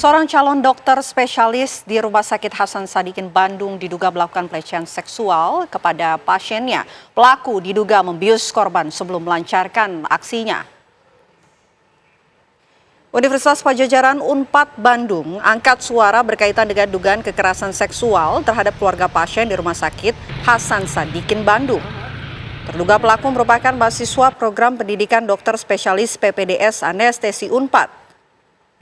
Seorang calon dokter spesialis di Rumah Sakit Hasan Sadikin Bandung diduga melakukan pelecehan seksual kepada pasiennya. Pelaku diduga membius korban sebelum melancarkan aksinya. Universitas Padjadjaran Unpad Bandung angkat suara berkaitan dengan dugaan kekerasan seksual terhadap keluarga pasien di Rumah Sakit Hasan Sadikin Bandung. Terduga pelaku merupakan mahasiswa program pendidikan dokter spesialis PPDS Anestesi Unpad.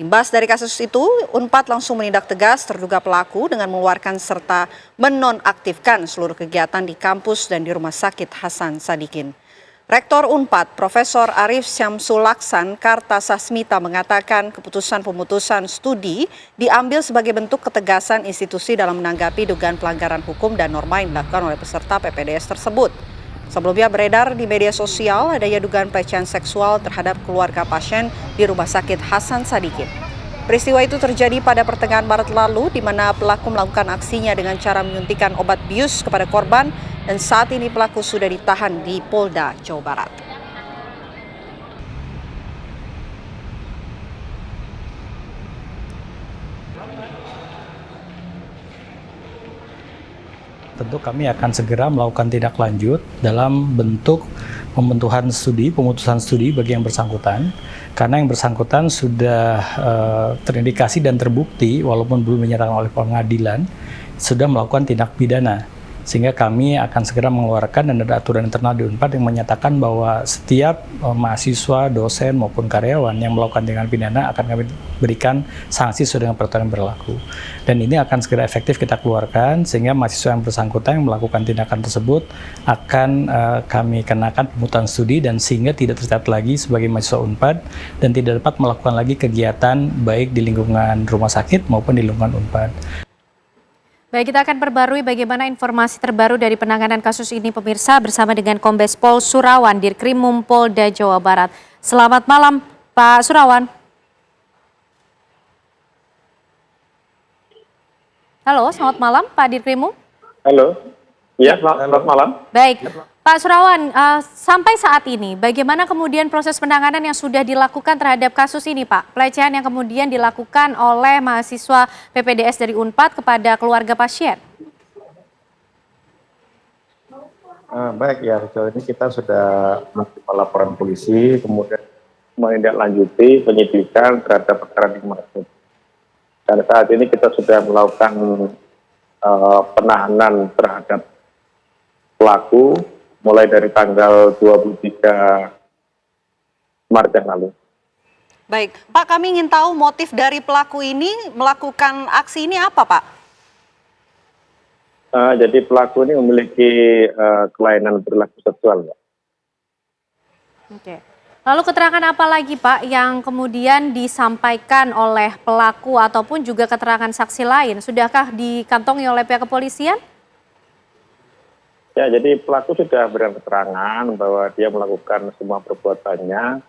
Imbas dari kasus itu, Unpad langsung menindak tegas terduga pelaku dengan mengeluarkan serta menonaktifkan seluruh kegiatan di kampus dan di Rumah Sakit Hasan Sadikin. Rektor Unpad, Profesor Arif Syamsul Laksan Kartasasmita mengatakan keputusan pemutusan studi diambil sebagai bentuk ketegasan institusi dalam menanggapi dugaan pelanggaran hukum dan norma yang dilakukan oleh peserta PPDS tersebut. Sebelumnya beredar di media sosial adanya dugaan pelecehan seksual terhadap keluarga pasien di Rumah Sakit Hasan Sadikin. Peristiwa itu terjadi pada pertengahan Maret lalu di mana pelaku melakukan aksinya dengan cara menyuntikkan obat bius kepada korban dan saat ini pelaku sudah ditahan di Polda Jawa Barat. Tentu kami akan segera melakukan tindak lanjut dalam bentuk pemutusan studi bagi yang bersangkutan, karena yang bersangkutan sudah terindikasi dan terbukti walaupun belum dinyatakan oleh pengadilan sudah melakukan tindak pidana. Sehingga kami akan segera mengeluarkan dan ada aturan internal di Unpad yang menyatakan bahwa setiap mahasiswa, dosen maupun karyawan yang melakukan tindakan pidana akan kami berikan sanksi sesuai dengan peraturan yang berlaku. Dan ini akan segera efektif kita keluarkan sehingga mahasiswa yang bersangkutan yang melakukan tindakan tersebut akan kami kenakan pemutusan studi dan sehingga tidak tercatat lagi sebagai mahasiswa Unpad dan tidak dapat melakukan lagi kegiatan baik di lingkungan rumah sakit maupun di lingkungan Unpad. Baik, kita akan perbarui bagaimana informasi terbaru dari penanganan kasus ini pemirsa bersama dengan Kombes Pol Surawan, Dirkrimum Polda Jawa Barat. Selamat malam Pak Surawan. Halo, selamat malam Pak Dirkrimum. Halo, ya selamat malam. Baik, Pak Surawan, sampai saat ini bagaimana kemudian proses penanganan yang sudah dilakukan terhadap kasus ini Pak? Pelecehan yang kemudian dilakukan oleh mahasiswa PPDS dari Unpad kepada keluarga pasien. Baik ya, sejauh ini kita sudah menerima laporan polisi, kemudian menindaklanjuti penyidikan terhadap perkara dimaksud. Dan saat ini kita sudah melakukan penahanan terhadap pelaku mulai dari tanggal 23 Maret yang lalu. Baik, Pak, kami ingin tahu motif dari pelaku ini melakukan aksi ini apa, Pak? Jadi pelaku ini memiliki kelainan perilaku seksual, Pak. Oke. Lalu keterangan apa lagi, Pak, yang kemudian disampaikan oleh pelaku ataupun juga keterangan saksi lain? Sudahkah dikantongi oleh pihak kepolisian? Ya, jadi pelaku sudah berikan keterangan bahwa dia melakukan semua perbuatannya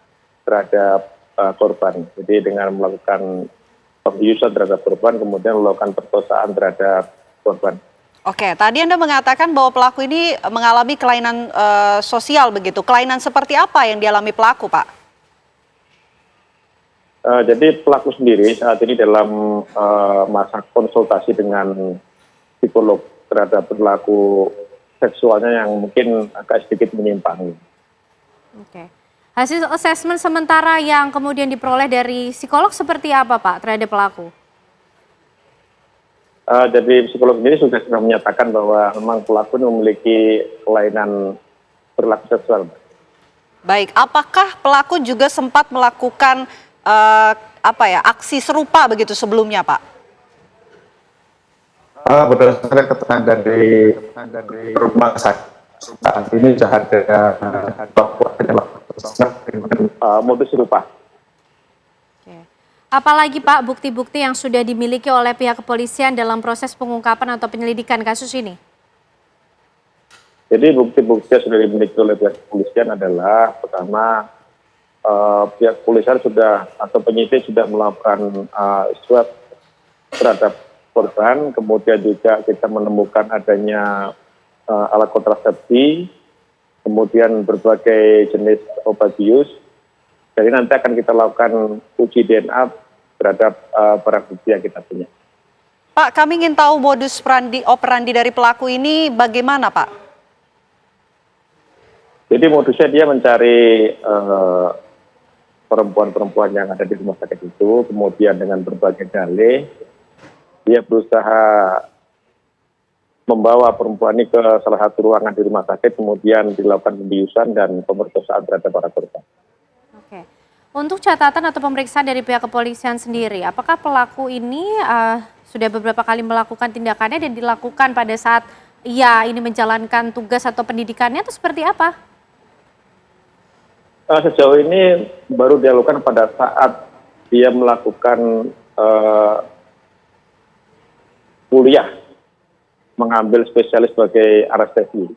terhadap korban. Jadi dengan melakukan pembiusan terhadap korban, kemudian melakukan perkosaan terhadap korban. Oke, tadi Anda mengatakan bahwa pelaku ini mengalami kelainan sosial begitu. Kelainan seperti apa yang dialami pelaku, Pak? Jadi pelaku sendiri saat ini dalam masa konsultasi dengan psikolog terhadap perilaku seksualnya yang mungkin agak sedikit menyimpang. Oke. Hasil asesmen sementara yang kemudian diperoleh dari psikolog seperti apa, Pak, terhadap pelaku? Jadi psikolog sendiri sudah menyatakan bahwa memang pelaku ini memiliki kelainan perilaku seksual. Baik, apakah pelaku juga sempat melakukan aksi serupa begitu sebelumnya, Pak? Berdasarkan keterangan dari rumah sakit saat ini sudah ada modus serupa. Oke. Apalagi Pak bukti-bukti yang sudah dimiliki oleh pihak kepolisian dalam proses pengungkapan atau penyelidikan kasus ini? Jadi bukti-bukti yang sudah dimiliki oleh pihak kepolisian adalah pertama pihak kepolisian sudah atau penyidik sudah melakukan swab terhadap korban, kemudian juga kita menemukan adanya alat kontrasepsi, kemudian berbagai jenis obat bius. Jadi nanti akan kita lakukan uji DNA terhadap barang bukti yang kita punya. Pak, kami ingin tahu modus operandi dari pelaku ini bagaimana, Pak? Jadi modusnya dia mencari perempuan-perempuan yang ada di rumah sakit itu, kemudian dengan berbagai dalih, dia berusaha membawa perempuan ini ke salah satu ruangan di rumah sakit, kemudian dilakukan pembiusan dan pemerkosaan terhadap para korban. Oke. Untuk catatan atau pemeriksaan dari pihak kepolisian sendiri, apakah pelaku ini sudah beberapa kali melakukan tindakannya dan dilakukan pada saat ia ini menjalankan tugas atau pendidikannya atau seperti apa? Sejauh ini baru dilakukan pada saat dia melakukan kuliah, mengambil spesialis sebagai anestesi.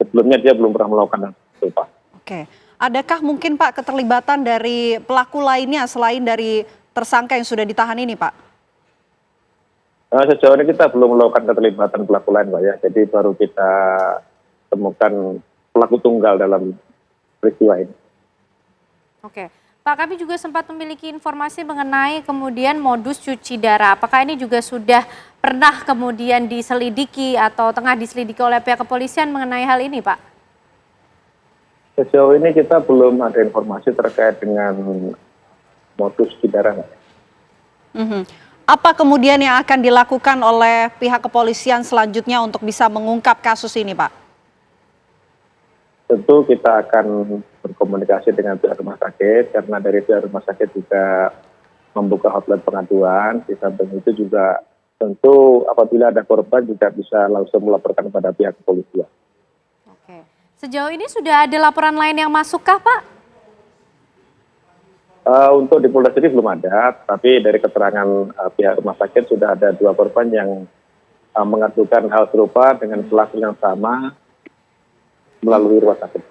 Sebelumnya dia belum pernah melakukan itu, Pak. Oke. Adakah mungkin, Pak, keterlibatan dari pelaku lainnya selain dari tersangka yang sudah ditahan ini, Pak? Sejauh ini kita belum melakukan keterlibatan pelaku lain, Pak, ya. Jadi baru kita temukan pelaku tunggal dalam peristiwa ini. Oke, Pak, kami juga sempat memiliki informasi mengenai kemudian modus cuci darah. Apakah ini juga sudah pernah kemudian diselidiki atau tengah diselidiki oleh pihak kepolisian mengenai hal ini, Pak? Sejauh ini kita belum ada informasi terkait dengan modus cuci darah. Apa kemudian yang akan dilakukan oleh pihak kepolisian selanjutnya untuk bisa mengungkap kasus ini, Pak? Tentu kita akan berkomunikasi dengan pihak rumah sakit, karena dari pihak rumah sakit juga membuka hotline pengaduan. Di samping itu juga tentu apabila ada korban juga bisa langsung melaporkan kepada pihak kepolisian. Oke, sejauh ini sudah ada laporan lain yang masukkah, Pak? Untuk di Polda sendiri belum ada, tapi dari keterangan pihak rumah sakit sudah ada 2 korban yang mengadukan hal serupa dengan pelaku yang sama melalui rumah sakit.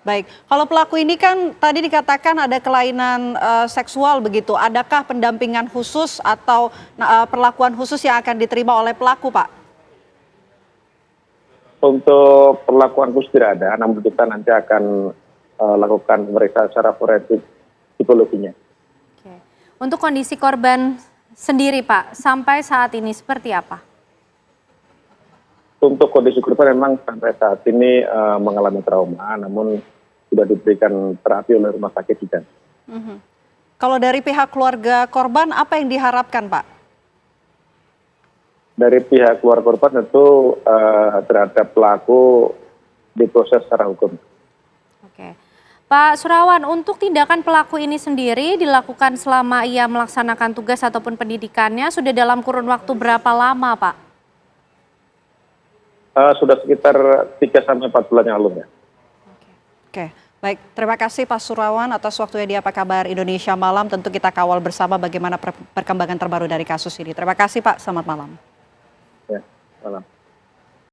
Baik, kalau pelaku ini kan tadi dikatakan ada kelainan seksual begitu, adakah pendampingan khusus atau perlakuan khusus yang akan diterima oleh pelaku, Pak? Untuk perlakuan khusus tidak ada, namun kita nanti akan lakukan pemeriksaan secara forensik psikologinya. Oke. Untuk kondisi korban sendiri, Pak, sampai saat ini seperti apa? Untuk kondisi korban memang sampai saat ini mengalami trauma, namun sudah diberikan terapi oleh rumah sakit juga. Kalau dari pihak keluarga korban, apa yang diharapkan, Pak? Dari pihak keluarga korban tentu terhadap pelaku diproses secara hukum. Oke. Pak Surawan, untuk tindakan pelaku ini sendiri dilakukan selama ia melaksanakan tugas ataupun pendidikannya sudah dalam kurun waktu berapa lama, Pak? Sudah sekitar 3-4 bulan yang lalu, ya. Oke, baik. Terima kasih Pak Surawan atas waktunya di Apa Kabar Indonesia Malam. Tentu kita kawal bersama bagaimana perkembangan terbaru dari kasus ini. Terima kasih, Pak. Selamat malam. Ya, malam.